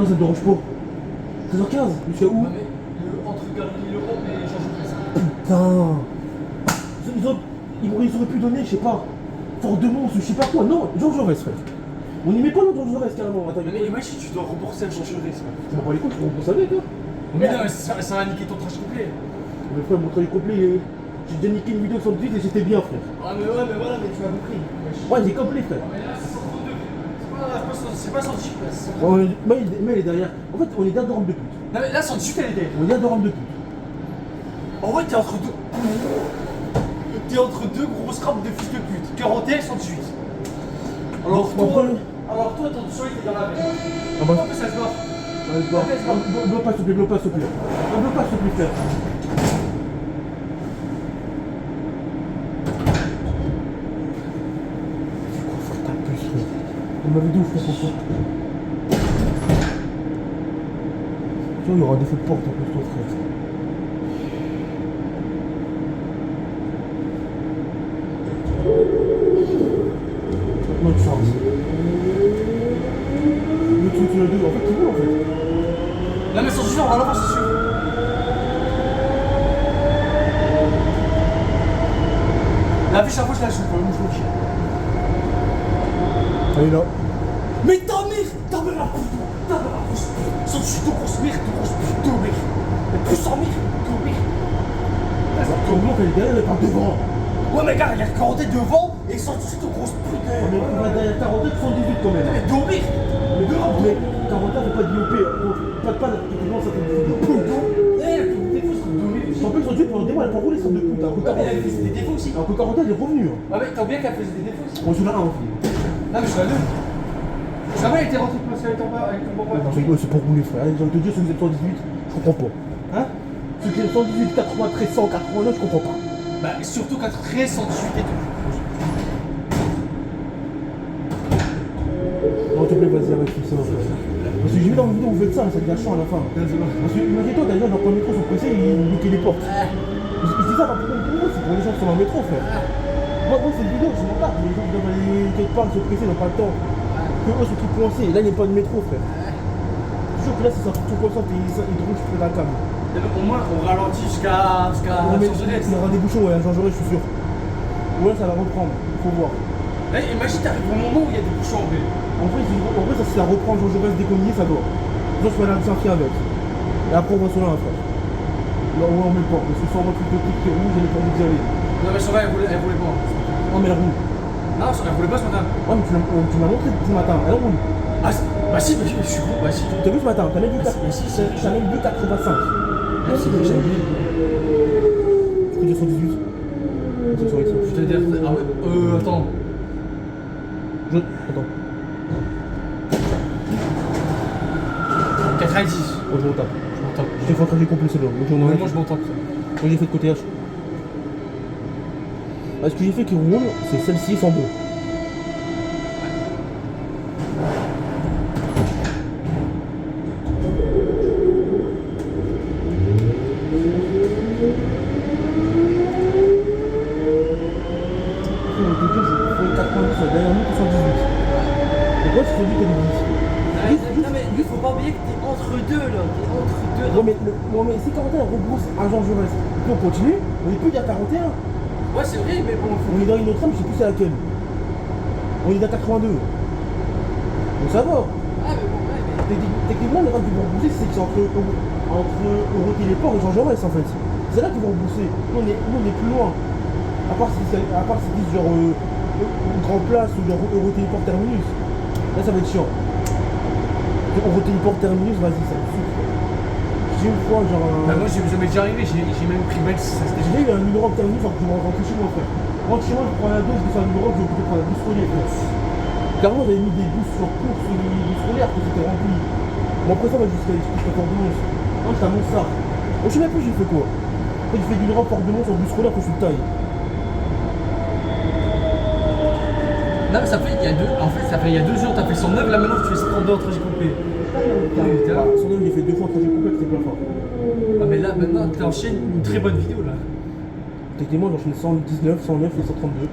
Non, ça me dérange pas. 13h15, jusqu'à où? Ouais, mais entre Galerie l'Europe et Jean-Jacques. Putain. Ils auraient pu donner, je sais pas, Fort de Mons ou je sais pas quoi. Non, Jean Jaurès, frère. On n'y met pas notre Jean Jaurès carrément. Attends, Mais imagine, tu dois rembourser un Jean Jaurès. tu m'as pas les couilles, tu rembourses avec, hein. Mais non, ça va niquer ton trajet complet. Mais frère, mon travail complet, j'ai déjà niqué une vidéo sur le et j'étais bien, frère. Ah, mais ouais, mais voilà, mais tu m'as compris. Ouais, j'ai complet, frère. Mais là, c'est 132. C'est pas 118 places. Ouais, mais elle est derrière. En fait, on est derrière de rampe de pute. Non, mais là, 118, elle est derrière. On est derrière de rampe de pute. En vrai, t'es entre deux. T'es entre deux grosses rampes de fils de pute. 41 et 118. Alors toi, ton soleil, t'es dans la merde. Ah bah. En plus, ça se voit. Bloque pas, s'il te plaît, bloque pas, s'il te plaît. Bloque pas, s'il te plaît, frère. On m'avait dit où frère, pourquoi? Tu vois, il y aura des feux de porte en plus, toi, frère. Maintenant, tu charges. Le truc, tu l'as dit, en fait, tu vois, en fait. Non, mais 118, on va l'avoir, c'est sûr. La fiche à gauche, là, je suis pas le mouche. Elle est là. Mais ta mère la putain, sans dessus de grosse merde, de grosse pute de merde. Mais plus sans merde, de merde. Comment elle est derrière, elle est pas devant. Ouais, mais gars, il y a 40 devant et sans dessus de grosse pute. On va derrière 40 78 quand même. Mais de merde. Mais de rampe, mais 40 fait pas de DOP. Pas de techniquement, ça fait des putes. Eh, des défauts, c'est de merde. En plus, aujourd'hui, pendant des mois, elle a pas roulé sur de pute. Alors que Ouais, mais 40, elle faisait des défauts aussi. alors que 40 elle est revenue. Hein. Ouais, mais t'as oublié qu'elle faisait des défauts aussi. On joue la 1 aussi. Non, mais je suis la 2. Ça va, elle était rentrée parce qu'elle était en bas avec ton papa. C'est pour rouler, frère. J'ai envie de te dire, ceux qui sont 118, je comprends pas. Hein? Ceux qui sont 118, 93, 189, je comprends pas. Bah, surtout 93, 118 et tout. Non, s'il te plaît, vas-y, arrête tout ça. Parce que j'ai vu dans une vidéo, vous faites ça, mais ça devient chiant à la fin. Parce que, imagine-toi, t'as des gens dans le métro sont pressés et ils bloquent les portes. Ils disent ça, pas pour le métro, c'est pour les gens qui sont dans le métro, frère. Moi, c'est une vidéo, je m'en tape. Les gens qui doivent aller quelque part, ils sont pressés, ils n'ont pas le temps. Que eux sont tous coincés. Là, il n'y a pas de métro, frère. Toujours que là, c'est ça, tout comme ça, ils roulent près de la cam. Au moins, on ralentit jusqu'à Il y aura des bouchons, ouais, à Jean Jaurès, je suis sûr. Ou là, ça va reprendre, faut voir. Là, imagine, t'arrives au moment où il y a des bouchons en vrai. En vrai, ça, si ça reprend Jean Jaurès décommunié, ça doit. Sinon, je vais aller à Saint-Fie avec. Et après, on va sur là, frère. Là, ouais, on met pas, parce que sans votre de qui est rouge, elle est pas envie d'y aller. Non, mais sur vrai, elle voulait pas. Non, mais elle roule. Non, elle voulait pas ce matin. Ouais, mais tu m'as montré ce matin, elle roule. Ah, bah si, je suis gros, bah si. T'as vu ce matin, t'as même vu si. 2,85. Ah, si, j'ai oublié. Je peux dire 118. C'est sur Excel. Je te dire, ah ouais, attends. Attends. 90. Oh, je m'en tape. Je m'en tape. J'ai fait un trajet complet, c'est là. Moi, je m'en tape. Moi, j'ai fait de côté H. Ah, ce que j'ai fait qui roule, c'est celle-ci sans bon. Non mais si 41 rebrousse à Jean Jaurès, on continue, on est plus qu'à 41. Ouais, c'est vrai, mais bon. On est dans une autre trame, je sais plus c'est laquelle. On est à 82. Donc ça va. Ah, mais bon, ouais, mais. Techniquement, les rames qui vont repousser, c'est que c'est entre Eurotéléport et Jean Jaurès en fait. C'est là qu'ils vont repousser. Nous on est plus loin. À part si disent genre Grand Place ou genre Eurotéléport Terminus. Là ça va être chiant. Eurotéléport Terminus, vas-y, ça me souffle. J'ai une fois genre Bah moi, ça m'est déjà arrivé, j'ai même pris Metz, ça c'était. J'ai eu un numéro de Terminus alors que je vais rentrer chez moi, frère. Rentre chez moi, je prends la douche, je descends un numéro, je vais peut-être prendre la bus scolaire, frère. Carrément, j'avais mis des bus sur course sur les bus scolaires que c'était rempli. Bon, après ça, jusqu'à Fort de Mons. Non, j'étais à Monsart. Je sais même plus, j'ai fait quoi. Après, j'ai fait du Europe Fort de Mons sur bus scolaire que je suis taille. Non, mais ça fait, il y a 2 jours, t'as fait 109, là maintenant tu fais 52 en trajet complet. Son nom, il a fait 2 fois trajet complet, c'était plein fort. Ah, mais là maintenant, t'enchaînes une très bonne vidéo là. Techniquement, j'enchaîne 119, 109 et 132.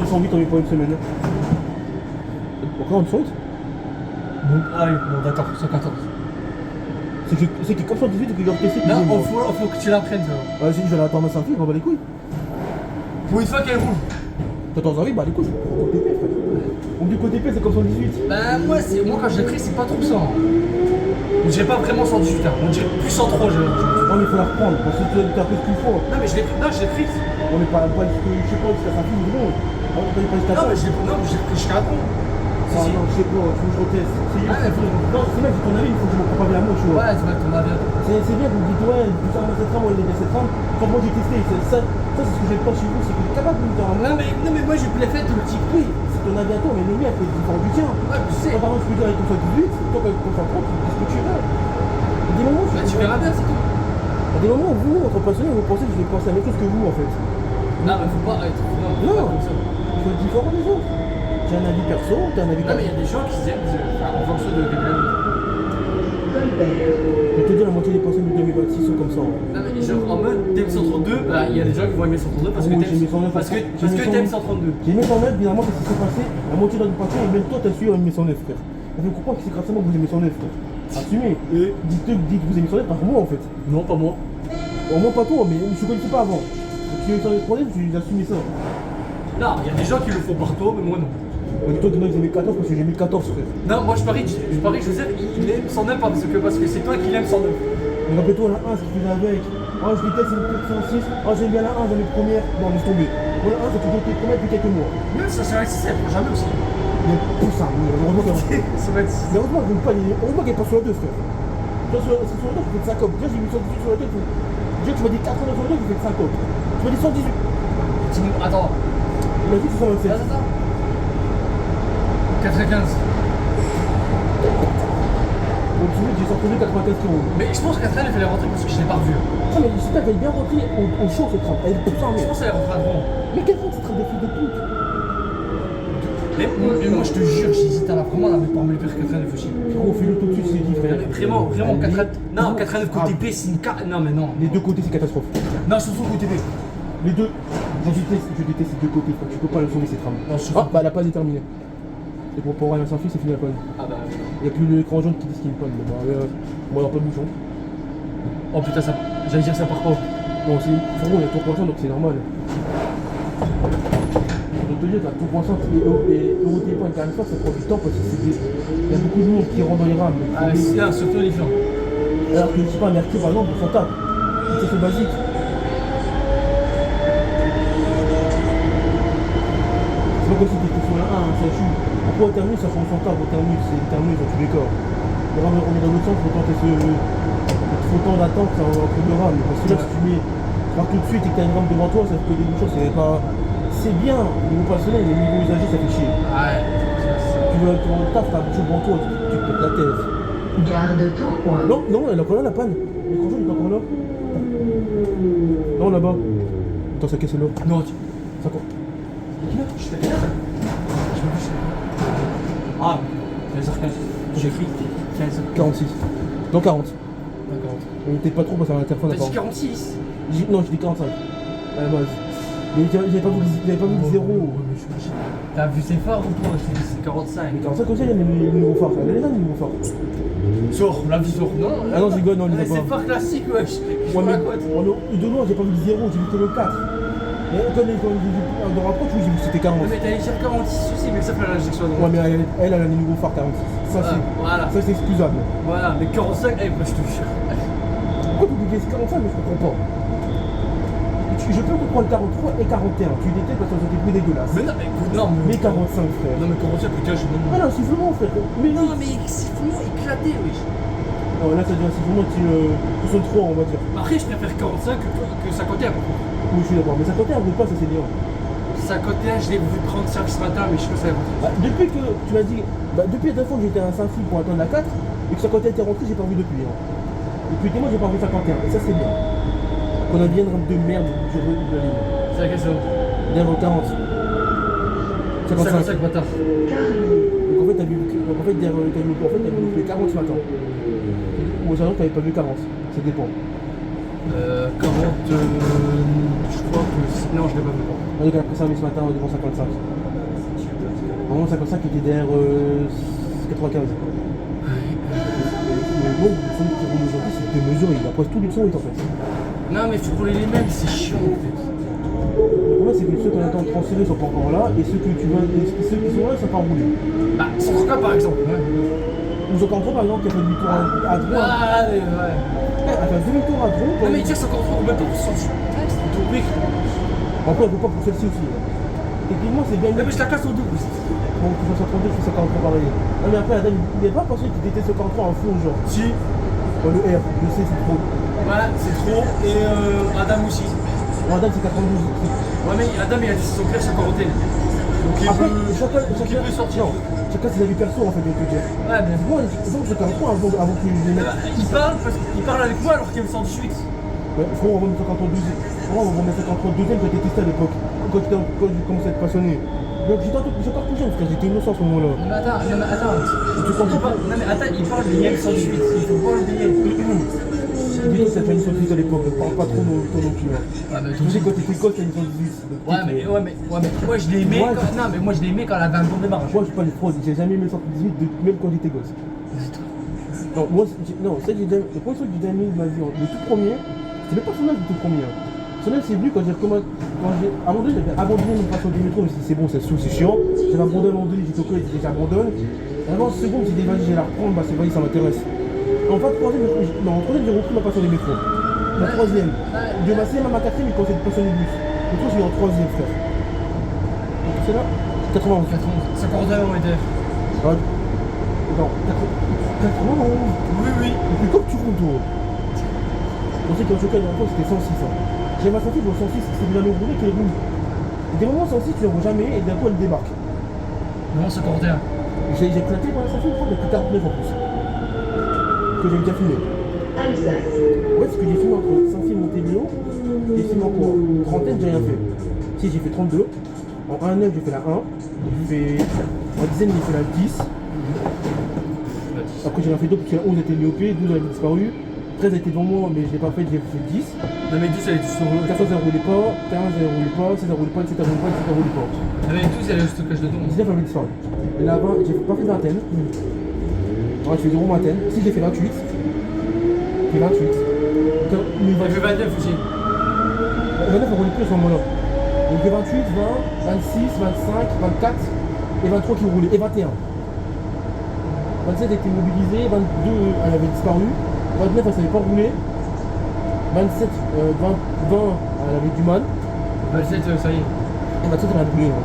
108 en 8 pas une semaine. Encore en 108 Bon, allez, bon d'accord, 114. C'est que comme 118 et que j'ai testé. Non, faut que tu l'apprennes, ça. Vas-y, je vais l'attendre à 5 filles, on va les couilles. Pour une fois qu'elle roule. 14 avril, bah les couilles, c'est côté P, frère. On me dit côté P, c'est comme 118. Bah, moi quand je l'ai pris, c'est pas trop ça. On dirait pas vraiment 118, hein. On dirait plus 103, Non, mais il faut la reprendre, parce que tu as fait ce qu'il faut. Non, mais je l'ai pris, non, je l'ai pris. On n'est pas, je sais pas, jusqu'à 5 filles, non. On n'est pas jusqu'à Non, 5. mais je l'ai pris jusqu'à Ron. Non, non, je sais pas, il faut que je reteste. Non, c'est bien que ton avis, il faut que je me prends pas bien à moi, tu vois. Ouais, tu vas ton avis. C'est bien que vous me dites, ouais, plus ça, cette trame, il est bien cette trame. Quand moi j'ai testé, ça c'est ce que j'aime pas chez vous, c'est que tu es capable de me dire un Non, mais moi, j'ai fait le petit oui, c'est ton avis à toi, mais le mien, c'est différent du tien. Ouais, je sais. Moi, par exemple, je peux dire avec ton 18, toi, avec ton 30, tu dis ce que tu veux. Il y a des moments où Bah, tu verras bien, c'est tout. il y a des moments où vous, entre passionnés, vous pensez que je vais penser à la même chose que vous, en fait. Non, mais faut pas être. Non, il faut être différent des autres. J'ai un avis perso, t'as un avis Non, mais il y perso. a des gens qui aiment en fonction de quelqu'un d'autre. Je vais te dire, la moitié des personnes de 2026 sont comme ça. Non, mais genre en mode t'aimes 132, bah il y a des gens qui vont aimer 132 parce que Oh, j'ai mis 109, parce que j'ai mis 109. t'aimes 132. J'ai mis 109, bizarrement, qu'est-ce qui s'est passé? La moitié de la passion, et même toi, t'as su aimer 109, frère. Ça fait comprendre que c'est grâce à moi que vous aimez 109, frère. Assumez. Dites que vous aimez 109 par moi, en fait. Non, pas moi. Au moins pas toi, mais je ne connaissais pas avant. Donc, si vous avez des problèmes, j'ai assumé ça. Non, il y a des gens qui le font par toi, mais moi non. Toi, demain, vous aimez 14 parce que j'ai mis 14, frère. Non, moi je parie Joseph, il aime 109 parce que c'est toi qui l'aimes 109. Mais rappelle-toi, la 1, c'est ce que je faisais avec. Ah, je déteste une petite 106. Ah, j'aime bien la 1 dans mes premières. Non, laisse tomber. Moi, la 1, c'est toujours tes premières depuis quelques mois. Même ça c'est vrai que ça prend jamais aussi. Mais pour ça, oui, heureusement qu'elle Ça va être. Mais heureusement qu'elle est pas sur la 2, frère. Toi, sur la 2, tu fais de 5 copes. Déjà, j'ai mis 118 sur la 2. Déjà, tu m'as dit 80 sur la 2, tu fais de 5 copes. Tu m'as dit 118. Attends. Il m'a dit 127. Attends. 95. Donc, tu veux, j'ai sorti 95 kilos. Mais je pense qu'Atrel il fallait rentrer parce que je l'ai pas revu. Ah, mais c'est pas qu'elle est bien rentrée au chaud, cette trame. Elle est tout ça, Je mais. pense qu'elle rentrera grand. Mais quelle rentre, cette trame de fille de pute? Mais moi je te jure, j'hésite à la vraiment la mettre parmi les pires 89 aussi. Frérot, fais-le tout de suite, c'est dit, frère. Vraiment, Elle 89. est- Non, 89 côté B, c'est une carte. Non, mais non. Les deux côtés, c'est catastrophe. Non, surtout côté B. Les deux. Je déteste les deux côtés, frère. Tu peux pas le sauver, cette trame. Non, surtout. Ah, bah, la panne est terminée. Et pour Ryan sans fils, c'est fini la panne. Ah bah. Il n'y a plus l'écran jaune qui dit qu'il y a une panne. Bah, moi, il n'y a pas de bouchon. Oh putain, ça. J'allais dire ça par quoi? Bon, c'est frérot, il y a ton croissant, donc c'est normal. Je te dire, t'as ton croissant et Eurotépan et Carrefour, ça prend du temps parce que il y a beaucoup de monde qui rentre dans les rames. Ah, c'est là, surtout les gens. Alors que je sais pas, un Mercure par exemple, on s'en tape. C'est ce basique. C'est pas comme si t'étais sur la 1, ça chute. Pourquoi au terminus, ça fait on s'en tape, au terminus, c'est le terminus dans tous les cas. Les rames, on est dans l'autre sens, faut tenter faut temps d'attente entre deux rames. Parce que là, si tu mets, pars tout de suite et que t'as une rame devant toi, ça te fait des bouchons, c'est pas. C'est bien, au niveau personnel, mais au niveau usager, ça fait chier. Ouais. Tu veux ton taf, t'as un bouchon devant toi, tu te pètes la tête. Garde ton point. Non, non, elle est encore là la panne. L'écran jaune est encore là. Non, là-bas. Attends, ça casse là. Non, tu. Ça quoi? Je fais bien. Je me couche. Ah, 15h15. J'ai écrit 15h. 46. Non, 40. D'accord. On était pas trop parce que l'interphone T'as a dit pas. 46. Non, j'ai dit 45. À la base. Mais j'avais pas vu le 0. T'as vu c'est fort ou pas? C'est 45. Mais 45 aussi, il y a les nouveaux phares. Elle est là, les nouveaux phares. Sors, la vie sort. Non, Ah non, j'ai gagné, non, il les a c'est pas. fort classique, wesh. Je Ouais, mais raconte. de loin, j'ai pas vu le 0, j'ai vu que le 4. Mais quand j'ai vu de rapproche, oui, j'ai vu que c'était 40. Mais t'allais dire 46 aussi, mais ça fait l'injection de Ouais, mais elle a les nouveaux phares 46. Ça, Voilà. c'est excusable. Voilà, mais 45, eh, moi je te jure. Pourquoi tu dis 45, mais je comprends pas. Je peux comprendre 43 et 41. Tu détestes parce que ça été plus dégueulasse. Mais non, mais écoute, non, Mais 45, frère. Non, mais 45, putain, je me. Ah non, sifflement, frère. Mais Non, mais sifflement éclaté, wesh. non, là, ça devient sifflement 63, on va dire. Après, je préfère 45 que 51 par contre. Oui, je suis d'accord. Mais 51, on veut pas, ça c'est bien. 51, je l'ai vu prendre service ce matin, mais je sais pas si ça va. Bah, depuis que tu m'as dit, depuis la dernière fois que j'étais à Saint-Phil pour attendre la 4, et que 51 était rentré, j'ai pas vu depuis. Hein. Depuis des mois, j'ai pas vu 51, et ça c'est bien. Qu'on a bien une rampe de merde sur de la ligne. C'est la question. Derrière 40. 55. 55 bâtard. Donc en fait, t'as vu loupé 40 ce matin. Ou ça t'avais pas vu 40. Ça dépend. 40, je crois que. Non, je l'ai pas vu. On est après ça, mais ce matin, devant 55. Vraiment 55 qui était derrière 95. Le nombre de sons qui roulent aujourd'hui, c'est de mesure, il approche tous les sons, en fait. Non, mais tu rouler les mêmes, c'est chiant en fait. Le problème, c'est que ceux qu'on attend de transférer sont pas encore là, et ceux qui sont là, ils sont pas roulés. Bah, c'est pourquoi par exemple. Ouais. Nous encore par exemple, qui a fait demi-tour à droite. Ah, ouais. Elle a fait demi-tour à droite. Non, mais tiens, c'est encore trop, même pas pour ce sens. C'est tout quick. Après, elle peut pas pour celle-ci aussi. Techniquement, c'est bien. Non, mais je la casse en double. Bon, tu fais 132, je fais 53 pareil. Non, mais après, la dame, il n'y a pas personne qui déteste ce 43 en fond, genre. Si. Le R, je sais, c'est trop. Ouais, c'est trop. Et Adam aussi. Bon, la dame, c'est 92. Ouais, mais Adam, il a dit son père, c'est quarantaine. Donc il Après, peut. chacun peut sortir. Non, chacun ses avis perso, en fait, je vais te dire. Ouais, mais. Moi, donc, je 43 avant que je les mette. Il parle parce qu'il parle avec moi alors qu'il me sent 18. Ouais, frérot, on va mettre 53 deuxième. Moi, on va mettre 53 deuxième, j'ai été testé à l'époque. Quand j'ai commencé à être passionné. Donc, j'étais encore plus jeune, frère, j'étais innocent à ce moment-là. Non, mais attends. Tu comprends pas? Non, mais attends, il parle de Yem 118. Il faut pas l'oublier. Dis-toi, ça fait une 118 à l'époque, ne parle pas trop non plus. Hein. Ouais, mais Tu sais, quand t'étais gosse, t'as une 118. Ouais, mais moi je l'ai aimé. Ouais, Quand... Non, mais moi je l'ai aimé quand elle avait un bon démarrage. Moi, je suis pas les fraudes, j'ai jamais aimé le 118, même quand j'étais gosse. Non, moi, non, c'est le premier truc que j'ai aimé de ma vie, le tout premier, c'est même pas son âge, le tout premier. Hein. Son âge, c'est venu quand j'ai recommencé. À un moment donné, j'avais abandonné mon passion du métro, je me suis dit, c'est bon, ça se c'est chiant. J'avais abandonné à un moment donné, j'étais au collège, j'ai dit, j'abandonne. Et avant, seconde, j'ai dit, vas-y, je vais la reprendre, bah, c'est vas-y, ça m'intéresse. En fait, en troisième, j'ai repris ma passion des métros. En troisième. De ma sixième à ma quatrième, il commençait à être passionné de bus. Le truc, j'ai eu en troisième, frère. Donc, c'est là 91. 51 on était. Non, 91. Oui. Et puis comme tu roules, toi. On sait qu'en tout cas, la dernière fois, c'était 106. Hein. J'ai ma sortie pour 106, c'est de la longue roulée qui est roule. Des moments 106, tu ne la vois jamais, et d'un coup, elle débarque. Non, c'est 41. J'ai éclaté dans la sortie une fois, il y a plus 49 en plus. Que j'ai déjà filmé. Alsace. Ouais, ce que j'ai filmé entre Saint-Phil et Montébélo, j'ai filmé en quoi? Trentaine, j'ai rien fait. Si, j'ai fait 32. En 1-9, j'ai fait la 1. En dizaine, j'ai fait la 10. Après, j'ai rien fait d'autre parce que la 11 était myopée, 12 avait disparu. 13 était devant moi, mais je l'ai pas fait, j'ai fait 10. Non, mais 12 elle est sur le. 14, elle roulait pas. 15, elle roulait pas. 16, elle roulait pas. 17, elle roulait pas. 17, elle roulait pas. Non, mais 12 elle est au stockage de don. 19, elle avait disparu. Et là, 20, j'ai pas fait de vingtaine. Ouais, je fais 0 vingtaine. Si, j'ai fait 28. J'ai fait 28. Mais Elle fait 29 aussi. 29, on roulait plus à ce moment-là. Donc 28, 20, 26, 25, 24 et 23 qui roulaient. Et 21. 27 était mobilisée, 22 elle avait disparu, 29 elle savait pas rouler, 27, 20 elle avait du mal, 27 ça y est. et 27 elle a brûlé. Hein.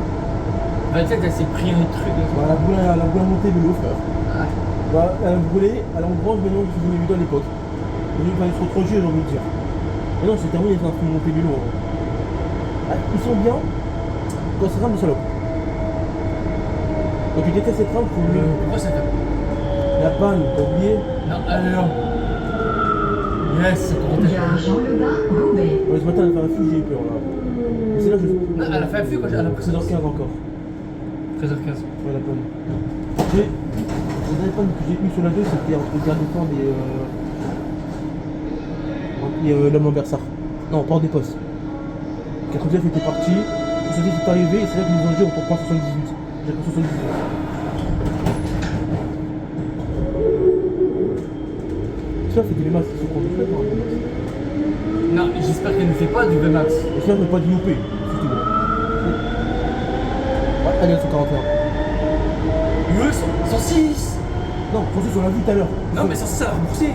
27 elle s'est pris un truc. Bah, elle a brûlé à monter vélo, frère. Ah. Bah, elle a brûlé, elle a en branche maintenant que je faisais mes vidéos à l'époque. J'ai pas trop trop jeu, j'ai envie de dire. Et non, c'est terminé, ils ont fait monter vélo. Hein. Ah, ils sont bien quand c'est rame de salope. Quand tu détestes cette rame, faut mieux. Pourquoi ça fait? La panne, t'as oublié? Non, alors. Yes, c'est 41. Gare Jean-Lebas, Roubaix. Ouais, ce matin, elle a fait un fût, j'ai eu peur là. Et c'est là que je. Non, elle a fait un fût quand elle a pris 16h15 encore. 13h15. Ouais, la panne. La dernière panne que j'ai eue sur la 2, c'était entre Gare de Ford et l'homme en Bersard. Non, Port des Postes. 99 était parti, 70 est arrivé et c'est là qu'ils nous ont dit on prend 78. J'ai pris 78. Ça fait des masses qui sont contre fait par un max. Non, j'espère qu'elle ne fait pas du VMAX. Et ça, mais pas d'IOP, c'est tout. Ouais, allez, elle fait 41. 106. Non, François, on l'a vu tout à l'heure. Non, mais 106 elle a remboursé.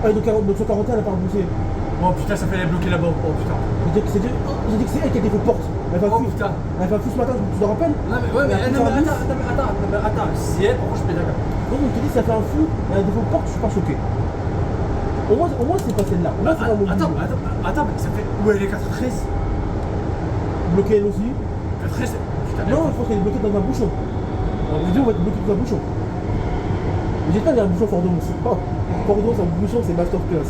Ah, donc 41, elle a pas remboursé. Oh putain, ça fait les bloquer là-bas. Oh putain. J'ai dit que c'est elle qui a été fait porte. Elle va Oh fou. putain. Elle va fou ce matin, tu te rappelles? Non, mais ouais, mais attends. Si elle, pourquoi je suis pas d'accord? Donc on te dit ça fait un fou, elle a des faux portes, je suis pas choqué. Au moins c'est pas celle-là. Au moins c'est pas mon Attends, mais ça fait. Où elle est 93? Bloqué elle aussi. 93 putain. Non, je pense qu'elle est bloquée dans un bouchon. La vidéo va être bloquée dans un bouchon. J'espère qu'il y a un bouchon Fort de Mons. Oh, Fort de Mons, un bouchon, c'est masterclass.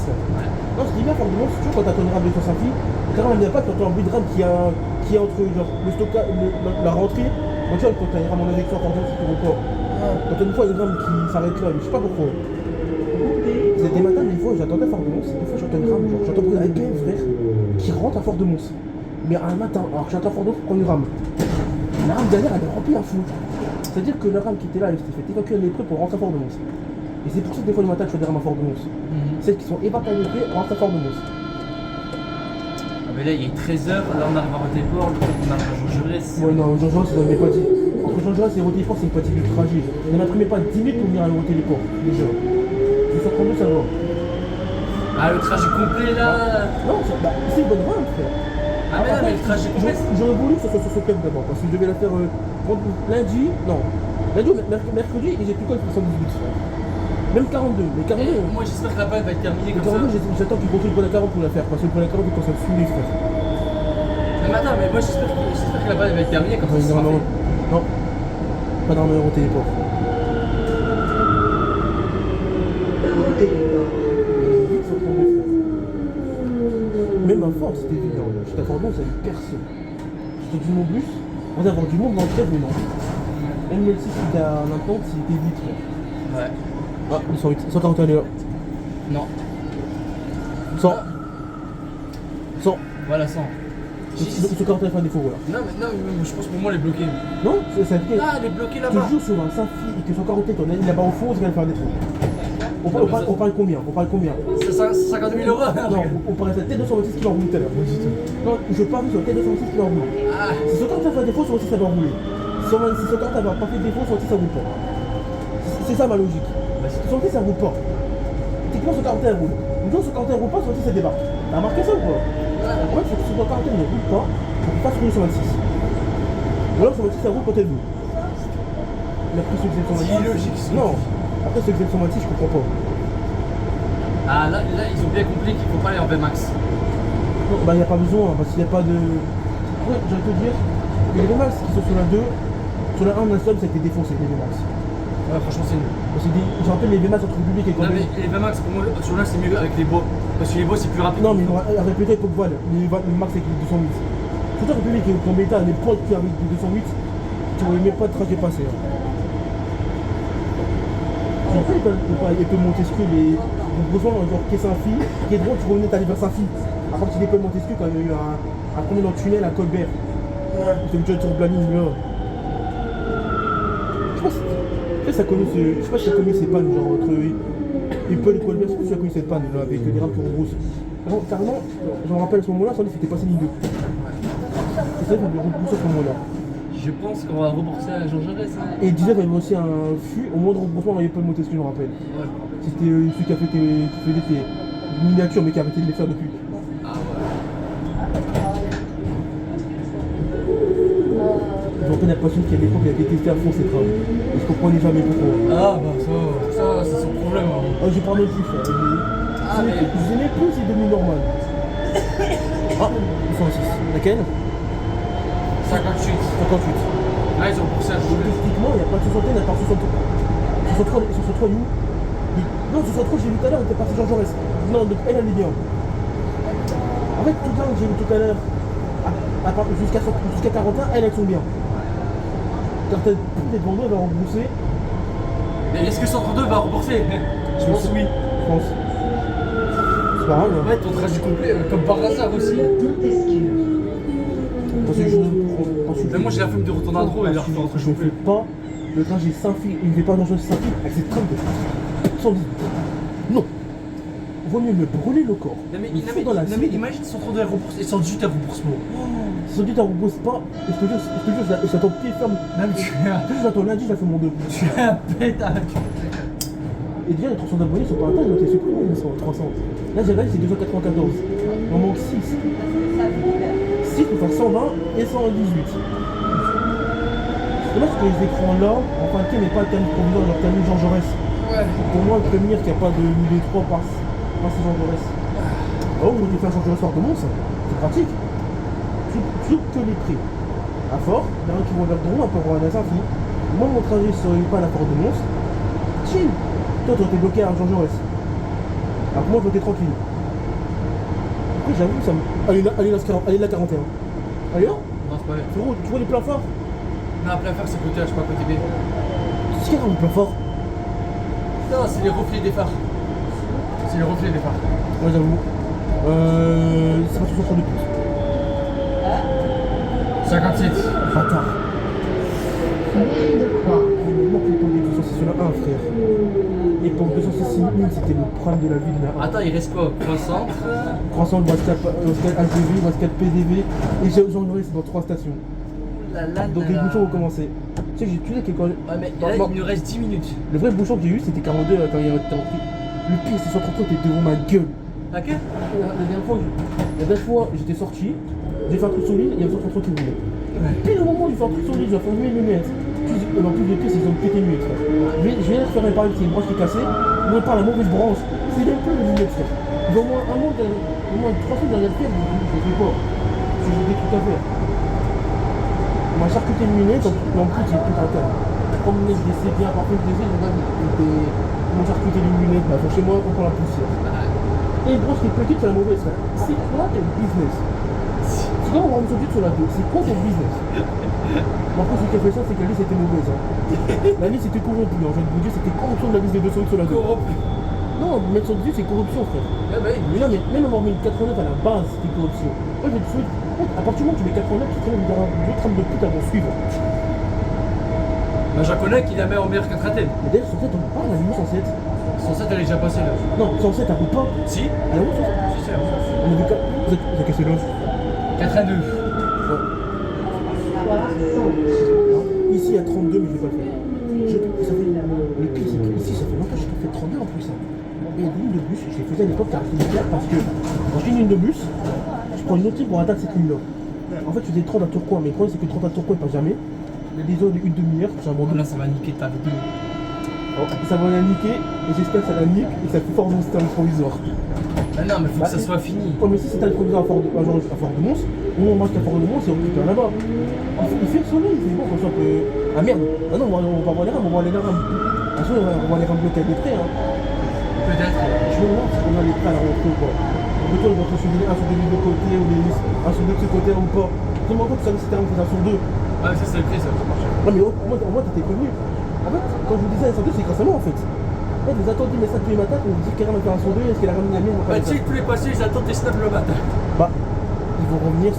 Non, je dis bien Fort de Mons, toujours quand t'as ton rame de 105 filles, quand elle vient pas, quand t'as un bruit de rame qui est entre genre, le stockage, la rentrée. Moi, tu vois, quand t'as une rame en avec Fort de Mons, tu ne pas. Quand t'as une fois une rame qui s'arrête là, je sais pas pourquoi. C'est des matins, des fois, j'attendais à Fort de Mons, des fois j'entends une rame, genre j'entends un gars, frère, qui rentre à Fort de Mons. Mais un matin, alors que j'entends à Fort de Mons pour prendre une rame. La rame derrière, elle est remplie à fou. C'est-à-dire que le rame qui était là, il s'est fait évacuer à l'épreuve pour rentrer à Fort-de-Mons. Et c'est pour ça que des fois le matin, je fais des rames à Fort-de-Mons. Celles qui sont évacuées à l'épreuve rentrent à Fort-de-Mons. Ah, mais là, il est 13h, là, on arrive à Rotéport, le on arrive à Jean Jaurès. Ouais, non, Jean Jaurès, c'est dans les pas dit. Entre Jean Jaurès et Rotéport, c'est une petite du trajet. Il n'y en a même pas 10 minutes pour venir à Rotéport, déjà. 232, ça va. Ah, le trajet complet là. Non, c'est une bonne rame, frère. Ah, mais non, mais le trajet complet. J'aurais voulu que ce soit sur ce club d'abord, parce que je devais la faire lundi, non. Lundi ou mercredi, et j'ai plus quoi le 78, frère. Même 42, mais 42. Et moi, j'espère que la balle va être terminée Mais comme 42, ça. j'attends qu'il continue pour la 40 pour la faire, parce que pour la 40, il commence à me saouler, frère. Mais attends, mais moi, j'espère que la balle va être terminée comme ça. ça sera Non, fait. non, pas dans le Eurotéléport. Eurotéléport. Même à force, c'était évident. J'étais à Fort-de-Mons, ça avait personne. J'étais du mon bus, on va avoir du monde dans le trêve, mais non. Même le 6 qui était à l'implante, c'était vite, frère. Ouais. Ah, ils sont 141 heures. Non. 100. 100. Voilà, 100. Ils sont 41 fin défaut, voilà. Non, mais je pense pour moi, les bloqués. Non, c'est indiqué. Ah, les bloqués là-bas. Toujours sur un Safi et que son 41 on est là-bas au fond, c'est qu'elle faire un défaut. On parle combien? On parle combien? C'est 50 000 euros. Non, on parle de la T226 qui va rouler tout à l'heure. Non, je parle sur la T226 qui va rouler. Ah. Si son 41 fait un défaut, son 6 ça va rouler. Si son 41 n'a pas fait de défaut, son 6 ça roule pas. C'est ça ma logique. Son 6 ça roule pas. Techniquement, son 41 roule. Une fois son 41 roule pas, son 6 ça débarque. T'as remarqué ça ou pas? En fait, c'est que son 41 ne roule pas pour qu'il fasse rouler son 26. Ou alors son 26 ça roule quand elle veut. Mais après, ceux qui aiment son 26. C'est illogique, ça. Non. Après, ceux qui aiment son 26, je comprends pas. Ah, là, ils ont bien compris qu'il faut pas aller en VMAX. Non, bah, il n'y a pas besoin, parce qu'il n'y a pas de. Ouais, j'allais te dire, les VMAX qui sont sur la 2, sur la 1, la seule, c'était défoncé, les VMAX. Ouais, franchement, c'est nul. Parce que je rappelle les VMAX entre République et Non, Cambrai. mais les VMAX, pour moi, sur là, c'est mieux avec les bois. Parce que les bois, c'est plus rapide. Non, mais ils ont répété pour Val, les Max avec les 208. Surtout République et Cambrai, les points qui arrivent de 208, tu ne même pas de trajet passé. Hein. Après, il peut monter ce que les. Besoin genre qui est Saint-Phi, qui est droit, tu revenais t'aller vers Saint-Phi. Après, tu dépends de Montesquieu quand il y a eu un premier dans le tunnel à Colbert. C'est le jeu sur Blamine là. Je sais pas si ça connu je sais pas si tu as connu ces pannes, genre entre Eppel et Colbert, je sais pas si tu as connu cette panne là, avec des rames qui rebroussent. Carrément, je me rappelle à ce moment-là, sans doute c'était passé ligne 2. C'est ça qu'il y avait rebroussé à ce moment-là. Je pense qu'on va rembourser à Jean Jaurès. Hein. Et 19 avait aussi un fût, au moment de rebroussement, il n'y avait pas de Montesquieu, je me rappelle. Ouais. C'était celui qui a fait qui faisait tes miniatures mais qui a arrêté de les faire depuis. Ah ouais. Je me rappelle la passion qu'à l'époque il a détesté à fond ces trains. Et je comprenais jamais pourquoi. Ah bah ça c'est son problème. Hein. Oh, j'ai pas même plus frère. Ah, mais- Je n'aimais plus, c'est devenu normal. Ah, 106. Laquelle 58. 58. Là ils ont remboursé à Jean Jaurès. Techniquement, il n'y a pas de 61, il n'y a pas de 63. 63 nous. Non, 63, j'ai vu tout à l'heure, on était parti Jean Jaurès. Non, donc elle est bien. En fait, tout le temps que j'ai vu tout à l'heure, jusqu'à 41, elles sont bien. Quand t'as plus des bandeaux, elle va rembrousser. Mais est-ce que 132 va rembourser? Je pense oui. Je pense. C'est pas grave. Hein. Ouais, ton trajet complet, comme par hasard aussi. Montesquieu. Parce que je ne prends pas. Mais moi j'ai la flemme de retourner à Drôme et de refaire un trajet Je ne complet. fais pas le trajet Saint-Phi, il ne fait pas dans Saint-Phi avec cette trame de 110. Non. Vaut mieux me brûler le corps. Non mais, Dans la cible. imagine 132 elle rembourse et 118 elle rembourse pas. Si on dit t'en reposes pas, et je te jure, j'attends pied ferme. Non mais tu es un, J'attends lundi, je la fais mon deux. tu es un pétard. Et déjà, les 300 abonnés sont pas atteints, ils ont été supprimés, ils sont 300. Là, j'ai regardé, c'est 294. Il en manque 6. 6 pour faire 120 et 118. C'est dommage que les écrans là, en fin de compte, n'est pas le canal provisoire, leur canal Jean Jaurès. Ouais. Pour moi, le prévenir qu'il n'y a pas de milieu 3 par Jean Jaurès. Oh, on peut faire Jean Jaurès Fort-de-Mons, c'est pratique. Plus que les prix. À Fort, il y en a qui vont vers Drôme, un peu voir à la Saint-Phi. Moi, mon trajet serait pas à la Fort-de-Mons. Chill. Toi, t'es bloqué à Jean Jaurès. Alors que moi, je bloqué tranquille. Après, j'avoue, ça me. Allez, là, 41. Allez, là. Non c'est pas vrai. Frérot, tu vois les plats forts? Non à plein faire c'est côté A, je sais pas côté B. Qu'est-ce qu'il y a dans les plats forts? Non c'est les reflets des phares. C'est les reflets des phares. Ouais, j'avoue. C'est pas tout sur de plus. 57. Bâtard. Mairie de Croix. frère. Et pour 206 000, c'était le prime de la vie de la 1. Attends, il reste quoi? Croissant. Croissant, WhatsApp HDV, WhatsApp PDV, et j'en reste dans 3 stations. Donc les bouchons ont commencé. Tu sais, j'ai tué quelqu'un. Ouais, mais là, il nous reste 10 minutes. Le vrai bouchon que j'ai eu, c'était 42 quand il y a été rentré. Le pire, c'est 133 était devant ma gueule. Ok. La dernière fois, j'étais sorti, j'ai fait un truc sur l'île, il y avait 133 qui voulait. Pile au moment où j'ai fait un truc sur l'île, j'ai fait une lunette. En plus, le pire, c'est qu'ils ont pété une lunette, frère. Je viens de faire réparer une branche qui est cassée. Moi, par la mauvaise branche. C'est même plus une lunette, frère. Il y a au moins un mois, au moins 3 semaines derrière le faire, je ne fais pas. Parce que j'ai des trucs à faire. On m'a charcuté une lunette, mais en plus, j'ai plus à terre. Comme je sais bien, par contre, je les ai, ils m'ont charcuté une lunette, bah, chez moi, on prend la poussière. Et une branche qui est petite, c'est la mauvaise, frère. C'est quoi ton business? C'est comme on va me sortir sur la 2, c'est quoi ton business? Par contre, ce qui a fait ça, c'est que la liste était mauvaise. Hein. La liste était corrompue, en fait, vous dire, c'était corruption de la liste de 200 sur la 2. Corrompu. Non, mettre sur 18, c'est corruption, frère. Ah bah oui. Mais là, même en 1089 à la base, c'était corruption. Moi, je te souhaite, à partir du moment où tu mets 89, tu traînes deux trames de pute à vont suivre. Bah, j'en connais qui la met en meilleur qu'un traité. Mais d'ailleurs, 107, on parle, la limite 107. 107, elle est déjà passée là. Non, 107, elle roule pas. Si. Elle roule, 107. Si, c'est vrai. On a vu que. Vous êtes cassé l'os. 82. Ici, il y a 32, mais je vais pas le faire. Ça fait, le pire, c'est que ici, ça fait longtemps que je t'ai fait 32 en plus. Hein. Et il y a des lignes de bus, je les faisais à l'époque caractéristiques parce que quand j'ai une ligne de bus, je prends une autre ligne pour atteindre cette ligne-là. En fait, je faisais 30 à Tourcoing, mais le problème, c'est que 30 à Tourcoing, il passe jamais. Il y a des zones de 1/2 heure, j'abandonne. Là, ça va niquer ta vidéo. Ça va la niquer, et j'espère que ça la nique et que ça fait fort de c'était un provisoire. Ah non, mais faut que ça soit fini. Ouais, mais si c'était un provisoire à Fort-de-Mons, au moment où on marche à Fort-de-Mons, c'est on récupère là-bas. Il fait le soleil, c'est bon, comme ça on peut. Ah merde! Ah non, on va voir les rames, on va voir les rames. Ah, on va voir les rames bloquées avec des traits, hein. Peut-être. Je me demande si on a les traits à la rentrée ou pas. Donc toi, on va se souvenir un sur deux de côté, ou un sur deux de ce côté, ou pas. Je me rends compte que ça veut c'était un sur deux. Ah, ça, c'est le prix, ça. Non, mais au moins, t'étais connu. En fait, quand je vous disais un sur deux, c'est grâce à moi, en fait. En fait, vous attendez mes sacs tous les matins pour vous dire qu'elle va faire un sur deux, est-ce qu'elle a ramené la mienne? Bah, tu sais que tous les passés, ils attendent tes snaps le matin. Bah, ils vont revenir,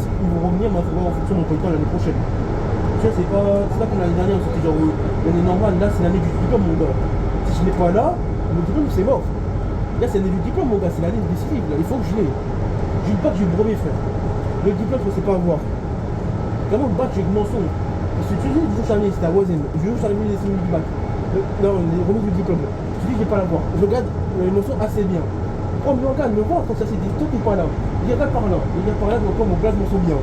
moi, il faut voir en fonction de mon temps l'année prochaine. Tu sais, c'est pas comme l'année dernière, c'était genre l'année normale, là, c'est l'année du diplôme, mon gars. Si je n'ai pas là, mon diplôme, c'est mort. Là, c'est l'année du diplôme, mon gars, c'est l'année décisive, là, il faut que je l'ai. J'ai une bac, j'ai le brevet, frère. Le diplôme, je ne sais pas avoir. Comment le bac, j'ai une mention. Parce que tu dis, disons, Charlie, c'était à Oisen. Je veux Charlie, les signes du bac. Non, les remises du diplôme. Tu dis, je vais pas l'avoir. Je regarde les mentions assez bien. Oh, mais regarde, me voir quand ça c'est des trucs qui pas là. Il regarde par là. Il regarde par là, donc mon classe mention bien.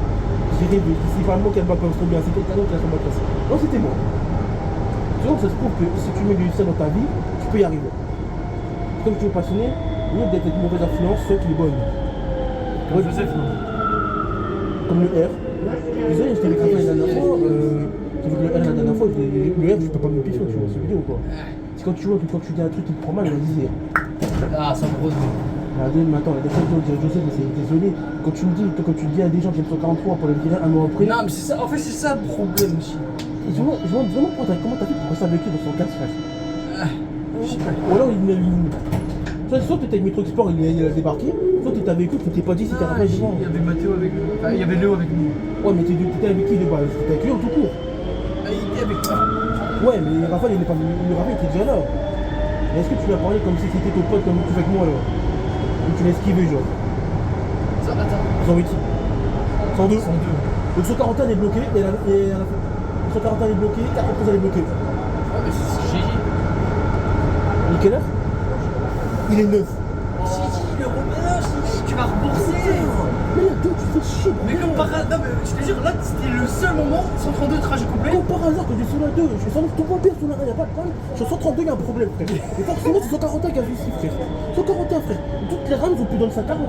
J'ai rêvé. C'est pas moi qui a le bac mention bien, c'est quelqu'un d'autre qui a son bac classe. Non, c'était moi. Tu vois, ça se prouve que si tu mets du lycée dans ta vie, tu peux y arriver. Comme tu es passionné, au lieu d'être une mauvaise influence, sois qui est bonne. Comme Joseph, non. Comme le R. Désolé, je t'ai écrit la dernière fois. J'ai vu que le R la dernière fois, le R, je peux pas me picher, tu vois, cette vidéo ou quoi. C'est quand tu vois que quand tu dis un truc qui te prend mal, il va dire. Ah, ça me rose. Mais attends, la dernière fois, je dis Joseph, mais c'est désolé. Quand tu me dis à des gens que j'ai 143 pour les virer un mois après. Non, mais c'est ça, en fait, c'est ça le problème aussi. Et je me demande vraiment comment t'as fait pour rester avec lui dans son casque, frère. Je sais pas. Ou alors il soit t'étais avec Metro Export, il a débarqué, soit t'étais avec eux, tu t'es pas dit si t'es Ah, rappelé il devant. y avait Mathéo avec nous. Enfin, il y avait Léo avec nous. Ouais, mais t'étais avec qui de base? T'étais avec lui en tout court. Ah, il était avec toi. Ouais, mais Raphaël, il est pas venu. Raphaël était déjà là. Mais est-ce que tu lui as parlé comme si c'était ton pote, comme tu fais avec moi là? Ou tu l'as esquivé, genre? Ça, attends. 108. 102. 102. Donc son 41 est bloqué, et à la fin. Son 41 est bloqué, 43 elle est bloquée. Ah, mais c'est ce que j'ai dit. Il est quelle heure? Il est 9. J'ai dit, le Romain, tu vas rembourser. Mais là, tu fais chier. Mais comme par hasard, non, mais je te jure, là, c'était le seul moment, 132 trajet complet. Comme par hasard que j'ai sur la 2, je suis sans tout mon père sur la 1, y'a pas de problème. Sur 132, y'a un problème, frère. Et forcément, c'est 141 qui a vu ici, frère. 141, frère. Toutes les rames sont plus dans le 140.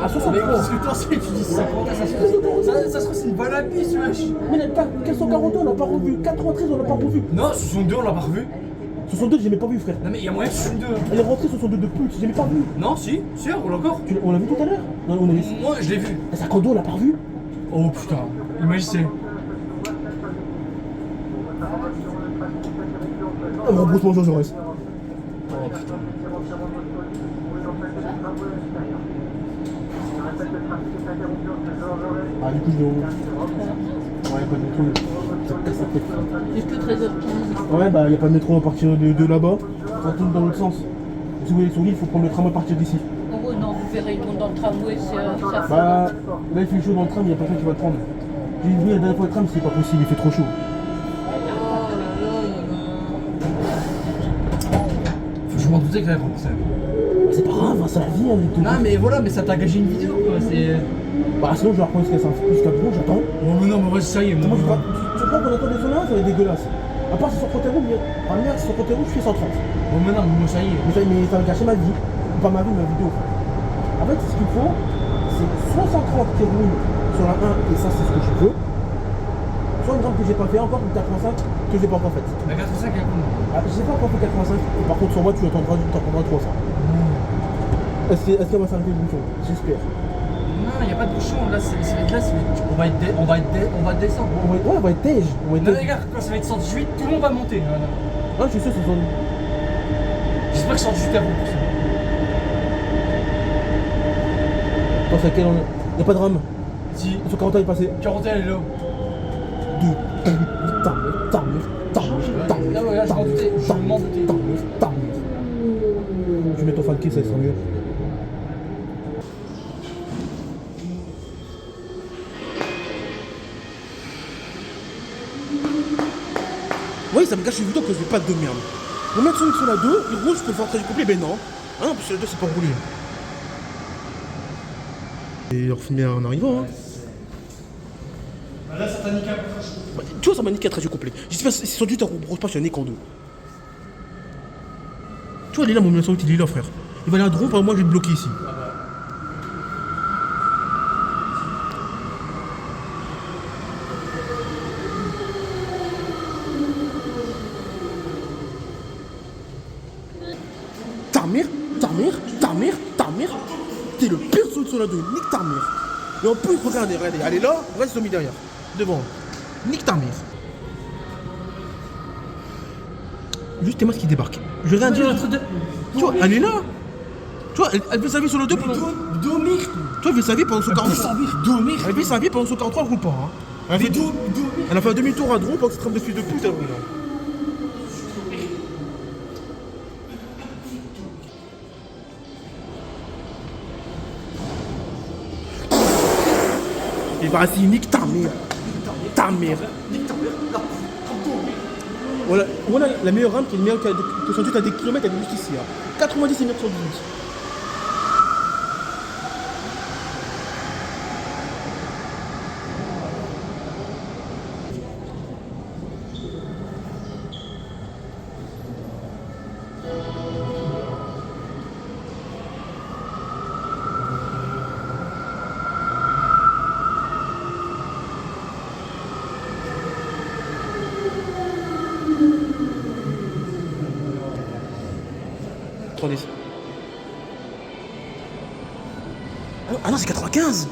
À 60. Mais qu'est-ce que t'en sais? Tu dis 50, ça se trouve. Ça se trouve, c'est une bonne habille, wesh. Mais là, 442, on l'a pas revu. 93, on l'a pas revu. Non, 62, on l'a pas revu. 62, j'ai même pas vu, frère. Non, mais il y a moyen que 62. Elle est rentrée 62 de plus, j'ai même pas vu. Non, si, on l'a encore. On l'a vu tout à l'heure? Non, on a vu. Moi, je l'ai vu. La 52, on l'a pas revu. Oh putain, imagine. Ah, mais remboursement Jean Jaurès. Oh putain. Ah, du coup, je vais. Ouais, pas du tout. ça me casse la tête. Jusque 13h15. Ouais, bah, y a pas de métro à partir de là-bas. Ça tourne dans l'autre sens. Si vous voulez sur l'île, il faut prendre le tram à partir d'ici. En gros, non, vous verrez, ils tournent dans le tramway, ça fait. Bah, là, il fait chaud dans le tram, il y a personne qui va te prendre. J'ai dit, la dernière fois, le tram, c'est pas possible, il fait trop chaud. Je m'en doutais que ça allait prendre ça. Bah, c'est pas grave, hein, c'est la vie. Hein, Non, mais voilà, mais ça t'a gagé une vidéo quoi. C'est. Bah, sinon, je vais reprendre jusqu'à Bourg, j'attends. Oh, mais non, mais vas-y, ça y est. Moi, je crois qu'on attend des sonneries, ça va être dégueulasse. À part si sur côté rouge, à merde, sur côté rouge, je fais 130. Oh, mais non, mais moi, ça y est. Mais ça va gâcher ma vie. Pas ma vie, ma vidéo. En fait, ce qu'il faut, c'est soit 130 qui roule sur la 1, et ça, c'est ce que je peux. Soit une rampe que j'ai pas fait encore, une 85 que j'ai pas encore faite. La 85, elle coule. Ah, j'ai pas encore fait 85, et par contre, sur moi, tu t'entendras trop ça. Est-ce qu'elle va s'arrêter le bouchon? J'espère. Non, il n'y a pas de bouchon. Là, on va descendre. Ouais, on va être tège. Non, les gars, quand ça va être 118, tout le monde va monter. Ah, je suis sûr, c'est son. J'espère que 118 à vous. Attends, c'est à quel on. Y'a pas de rame. Si. Sur 40 ans, il est passé. 41, elle est là. Là, ouais, là, je m'en doutais. Je m'en doutais. Je mets ton fan kill, ça sera mieux. Oui, ça me gâche une vidéo que je fais pas de merde. Mon mec sur la 2, il roule, je peux le faire trajet complet, ben non. Ah non, parce que la 2 c'est pas roulé. Et on refilmer en arrivant, hein. Bah là, ça t'a niqué un peu. Bah, tu vois, ça m'a niqué un trajet complet. J'espère que si sans doute, on brosse pas, je suis un nez en deux. Tu vois, il est là, mon 1908, il est là, frère. Il va aller à drone, par moi, je vais te bloquer ici. Ta mère, t'es le pire sur la 2, nique ta mère. Et en plus, regardez, elle est là, reste mis derrière, devant, nique ta mère. Juste tes masques qui débarquent. Je vais rien dire. Tu vois, elle est là. Tu vois, elle fait sa vie sur le 2 pendant. Domir. Tu vois, elle fait sa vie pendant son 43. Elle fait sa vie pendant son 43, elle roule pas. Hein. Elle a fait un demi-tour à drone pendant que ce tram de fils de pute, elle roule. Et vas-y, nique ta mère. Ta mère. Voilà la meilleure rampe qui est meilleure que sans doute à des kilomètres, elle est juste ici. Hein. 90 mètres sur 10. Ah non, c'est 95.